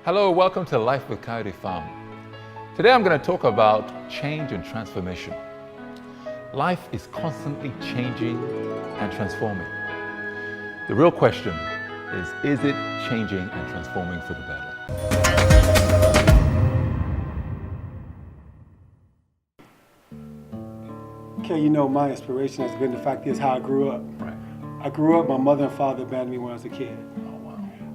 Hello, welcome to Life with Coyote Farm. Today I'm going to talk about change and transformation. Life is constantly changing and transforming. The real question is it changing and transforming for the better? Okay, you know, my inspiration has been the fact is how I grew up. Right. I grew up, my mother and father abandoned me when I was a kid. Oh,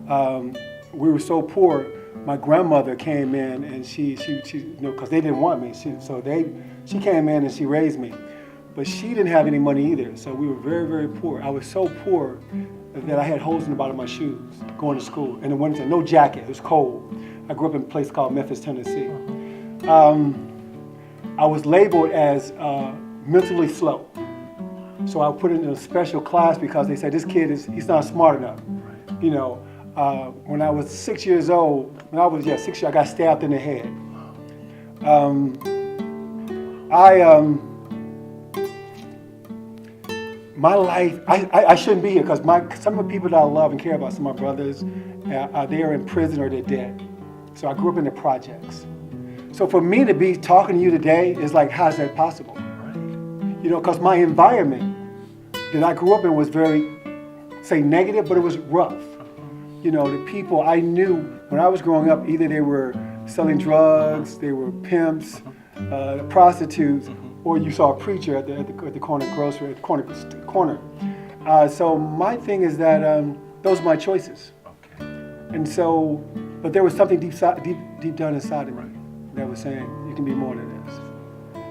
wow. We were so poor, my grandmother came in and she you know, because they didn't want me, she came in and she raised me. But she didn't have any money either, so we were very, very poor. I was so poor that I had holes in the bottom of my shoes going to school. In the winter, no jacket, it was cold. I grew up in a place called Memphis, Tennessee. I was labeled as mentally slow. So I put in a special class because they said, this kid, he's not smart enough. Right. You know, when I was 6 years old, I got stabbed in the head. My life, I shouldn't be here because some of the people that I love and care about, some of my brothers, they are in prison or they're dead. So I grew up in the projects. So for me to be talking to you today is like, how is that possible? Right. You know, because my environment that I grew up in was very, say negative, but it was rough. You know, the people I knew when I was growing up, either they were selling drugs, they were pimps, prostitutes, or you saw a preacher at the corner grocery, at the corner. So my thing is that those are my choices. Okay. And so, but there was something deep down inside of me that was saying, you can be more than this.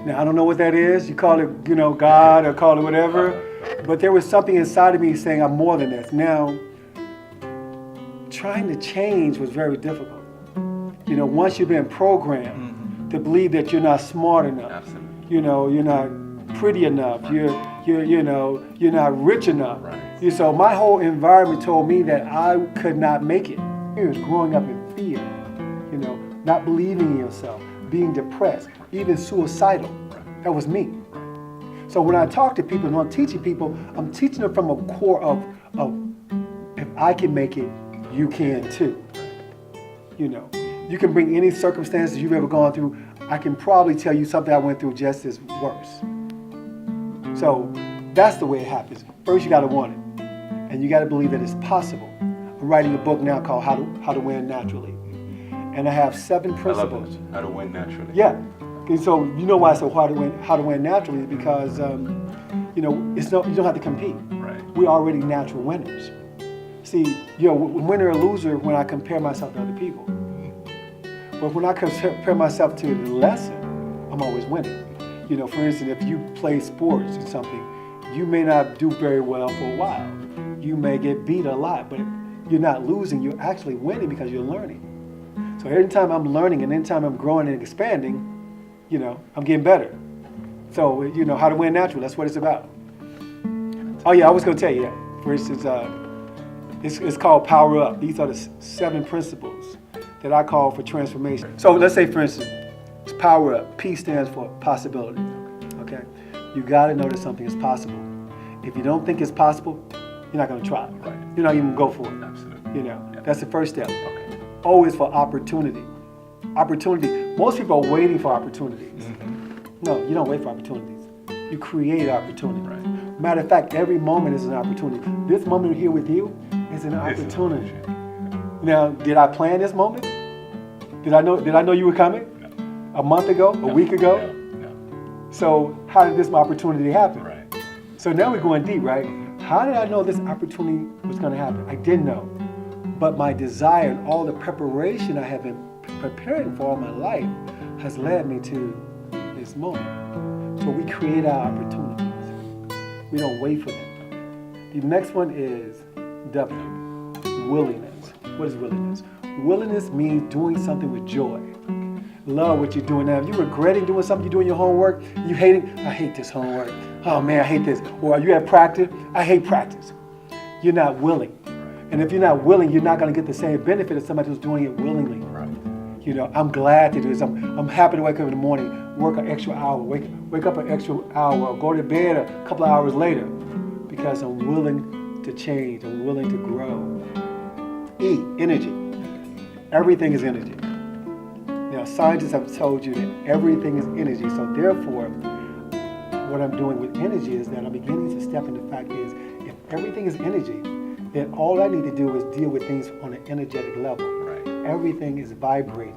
Now, I don't know what that is. You call it, you know, God or call it whatever. But there was something inside of me saying, I'm more than this. Now, trying to change was very difficult. You know, once you've been programmed to believe that you're not smart enough. Absolutely. You know, you're not pretty enough. You're not rich enough. Right. So my whole environment told me that I could not make it. It was growing up in fear, you know, not believing in yourself, being depressed, even suicidal. That was me. So when I talk to people and I'm teaching people, I'm teaching them from a core of if I can make it, you can too. You know, you can bring any circumstances you've ever gone through. I can probably tell you something I went through just as worse. So that's the way it happens. First, you got to want it, and you got to believe that it's possible. I'm writing a book now called How to Win Naturally, and I have 7 principles. I love it. How to win naturally. Yeah. And so you know why I said how to win naturally, because you know, you don't have to compete. Right. We're already natural winners. See, you know, winner or loser when I compare myself to other people. But when I compare myself to the lesson, I'm always winning. You know, for instance, if you play sports or something, you may not do very well for a while. You may get beat a lot, but you're not losing. You're actually winning because you're learning. So every time I'm learning and every time I'm growing and expanding, you know, I'm getting better. So, you know, how to win naturally, that's what it's about. Oh yeah, I was going to tell you that. For instance, it's called Power Up. These are the 7 principles that I call for transformation. So let's say, for instance, it's Power Up. P stands for possibility. Okay? You got to know that something is possible. If you don't think it's possible, you're not going to try. Right. You're not even going to go for it. Absolutely. You know, Yeah. that's the first step. Okay. O is for opportunity. Opportunity. Most people are waiting for opportunities. No, you don't wait for opportunities. You create opportunity. Right. Matter of fact, every moment is an opportunity. This moment here with you is an opportunity. Now, did I plan this moment? Did I know you were coming? No. A month ago? A week ago? No. So how did this opportunity happen? Right. So now we're going deep, right? How did I know this opportunity was going to happen? I didn't know. But my desire and all the preparation I have been preparing for all my life has led me to this moment. So we create our opportunities. We don't wait for them. The next one is W, willingness. What is willingness? Willingness means doing something with joy. Love what you're doing now. If you're regretting doing something, you're doing your homework, you hate it, I hate this homework. Oh man, I hate this. Or you at practice, I hate practice. You're not willing. And if you're not willing, you're not going to get the same benefit as somebody who's doing it willingly. Right. You know, I'm glad to do this. I'm happy to wake up in the morning, work an extra hour, wake up an extra hour, or go to bed a couple of hours later, because I'm willing to change. I'm willing to grow. E, energy. Everything is energy. Now, scientists have told you that everything is energy. So therefore, what I'm doing with energy is that I'm beginning to step into the fact is, if everything is energy, then all I need to do is deal with things on an energetic level. Right. Everything is vibrating.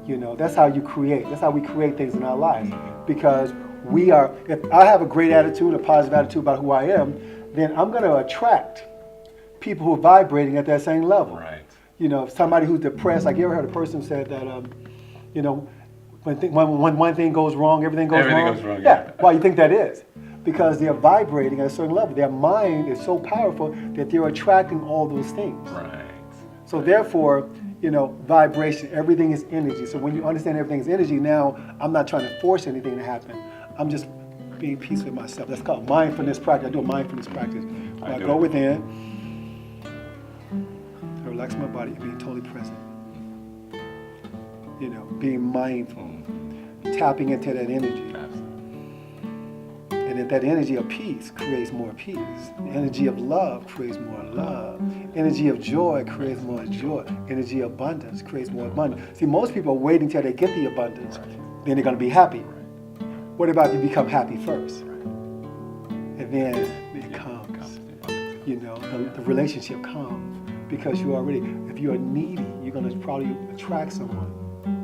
You know, that's how you create. That's how we create things in our lives. Because we are, if I have a great attitude, a positive attitude about who I am, then I'm going to attract people who are vibrating at that same level. Right. You know, somebody who's depressed, like you ever heard a person said that, you know, when one thing goes wrong, everything goes wrong. Yeah. Why you think that is? Because they're vibrating at a certain level. Their mind is so powerful that they're attracting all those things. Right. So therefore, you know, vibration, everything is energy. So when you understand everything is energy, now I'm not trying to force anything to happen. I'm just being peace with myself. That's called mindfulness practice. I do a mindfulness practice. I go within, I relax my body, and being totally present. You know, being mindful, tapping into that energy. And if that energy of peace creates more peace. The energy of love creates more love. Energy of joy creates more joy. Energy of abundance creates more abundance. See, most people are waiting till they get the abundance, then they're going to be happy. What about if you become happy first? And then it comes. You know, the relationship comes. Because you already, if you're needy, you're going to probably attract someone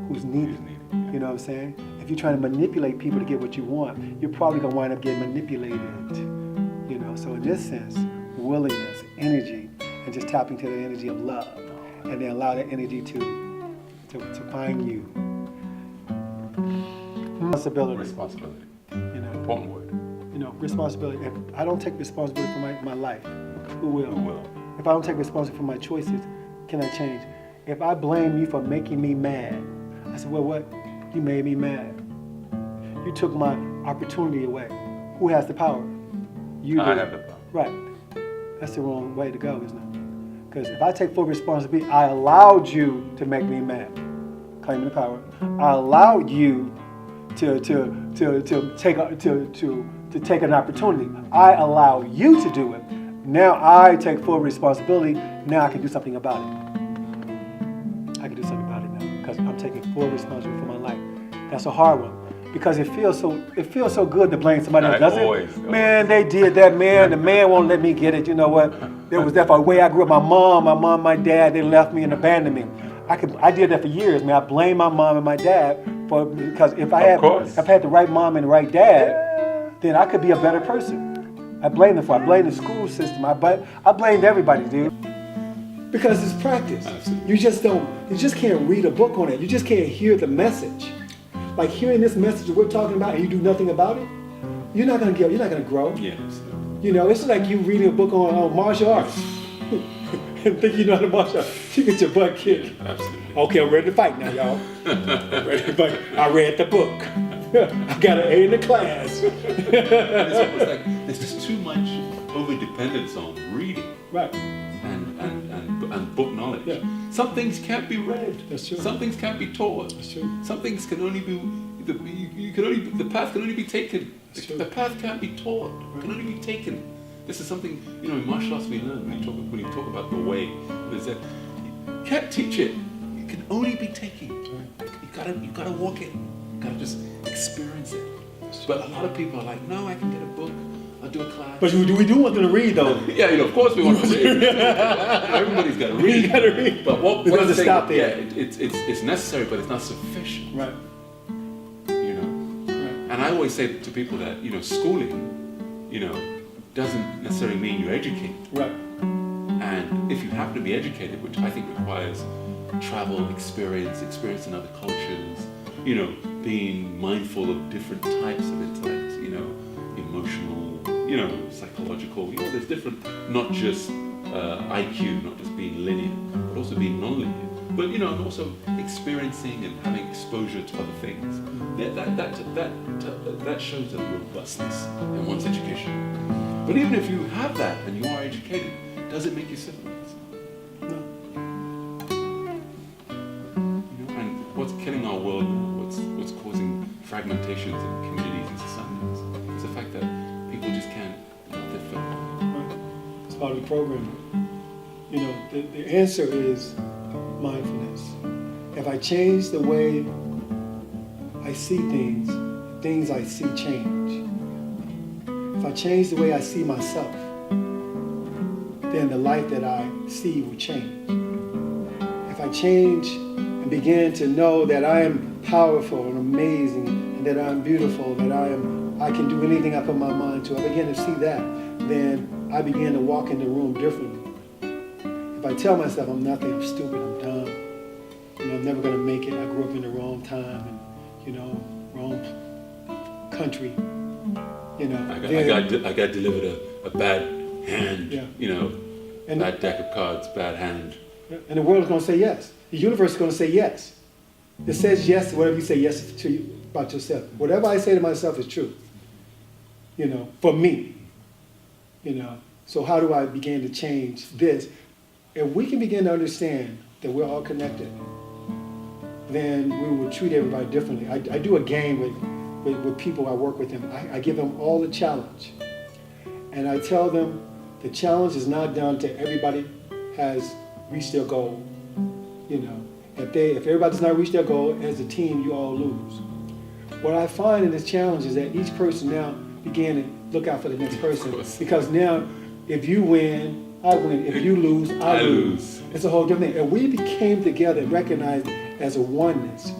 who's needy. You know what I'm saying? If you're trying to manipulate people to get what you want, you're probably going to wind up getting manipulated. You know, so in this sense, willingness, energy, and just tapping to the energy of love, and then allow that energy to find you. Responsibility. You know, Important word. You know, responsibility. If I don't take responsibility for my life, who will? Who will? If I don't take responsibility for my choices, can I change? If I blame you for making me mad, I said, well, what? You made me mad. You took my opportunity away. Who has the power? You I do. have the power. Right. That's the wrong way to go, isn't it? Because if I take full responsibility, I allowed you to make me mad, claiming the power. I allowed you to take an opportunity. I allow you to do it. Now I take full responsibility. Now I can do something about it. I can do something about it now because I'm taking full responsibility for my life. That's a hard one because it feels so good to blame somebody else, doesn't it? Man, they did that, man. The man won't let me get it. You know what? There was that for the way I grew up. My dad, they left me and abandoned me. I did that for years, man. I blame my mom and my dad because if I had the right mom and the right dad, then I could be a better person. I blame them for it. I blame the school system. I blamed everybody, dude. Because it's practice. Absolutely. You just can't read a book on it. You just can't hear the message. Like hearing this message that we're talking about and you do nothing about it, you're not gonna grow. Yes. You know, it's like you reading a book on martial arts. And think you know how to martial arts. You get your butt kicked. Absolutely. Okay, I'm ready to fight now, y'all. Ready to fight. I read the book. I got an A in the class. It's almost like there's just too much over-dependence on reading. Right. And book knowledge. Yeah. Some things can't be read. That's true. Some things can't be taught. That's true. Some things can only be, the path can only be taken. The path can't be taught. It can only be taken. This is something, you know, in martial arts we learn when you talk about the way. There's that you can't teach it. It can only be taken. You gotta walk it. You gotta just experience it. But a lot of people are like, no, I can get a book. I'll do a class. But we do want them to read, though. Yeah, you know, of course we want to read. Everybody's got to read. You got to read. But what doesn't stop there. Yeah, it's necessary, but it's not sufficient. Right. You know. Right. And I always say to people that, you know, schooling, you know, doesn't necessarily mean you're educated. Right. And if you happen to be educated, which I think requires travel, experience in other cultures, you know, being mindful of different types of intellect, you know, emotional, you know, psychological, you know, there's different, not just IQ, not just being linear, but also being non-linear. But, you know, and also experiencing and having exposure to other things. That shows a robustness in one's education. But even if you have that and you are educated, does it make you civilized? No. You know, and what's killing our world now, what's causing fragmentations in communities and societies, is the fact that people just can't let their film. Right. It's part of the program. You know, the answer is mindfulness. If I change the way I see things, things I see change. If I change the way I see myself, then the life that I see will change. If I change and begin to know that I am powerful and amazing, and that I'm beautiful, that I can do anything I put my mind to, I begin to see that, then I begin to walk in the room differently. If I tell myself I'm nothing, I'm stupid, I'm dumb, I'm never gonna make it, I grew up in the wrong time, and wrong country, I got delivered a bad hand, and bad deck of cards, bad hand. And the world is going to say yes. The universe is going to say yes. It says yes to whatever you say yes to about yourself. Whatever I say to myself is true, for me. So how do I begin to change this? If we can begin to understand that we're all connected, then we will treat everybody differently. I do a game with people I work with them. I give them all the challenge. And I tell them the challenge is not done till everybody has reached their goal. If everybody does not reach their goal, as a team, you all lose. What I find in this challenge is that each person now began to look out for the next person. Because now, if you win, I win. If you lose, I lose. It's a whole different thing. And we came together and recognized as a oneness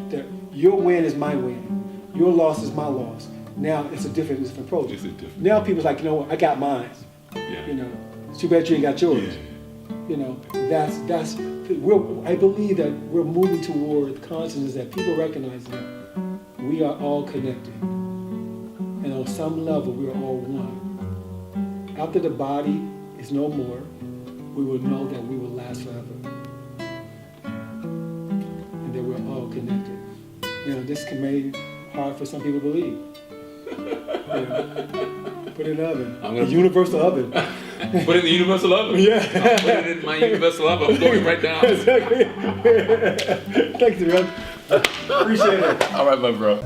that your win is my win. Your loss is my loss. Now it's a different approach. Now people's like, I got mine. Yeah. It's too bad you ain't got yours. Yeah. I believe that we're moving toward consciousness that people recognize that we are all connected. And on some level, we are all one. After the body is no more, we will know that we will last forever. And that we're all connected. This can make it hard for some people to believe. Put it in the oven. The universal oven. Put it in the universal oven? Yeah. I'll put it in my universal oven. I'm going right down. Exactly. Thanks, man. Appreciate it. All right, my bro.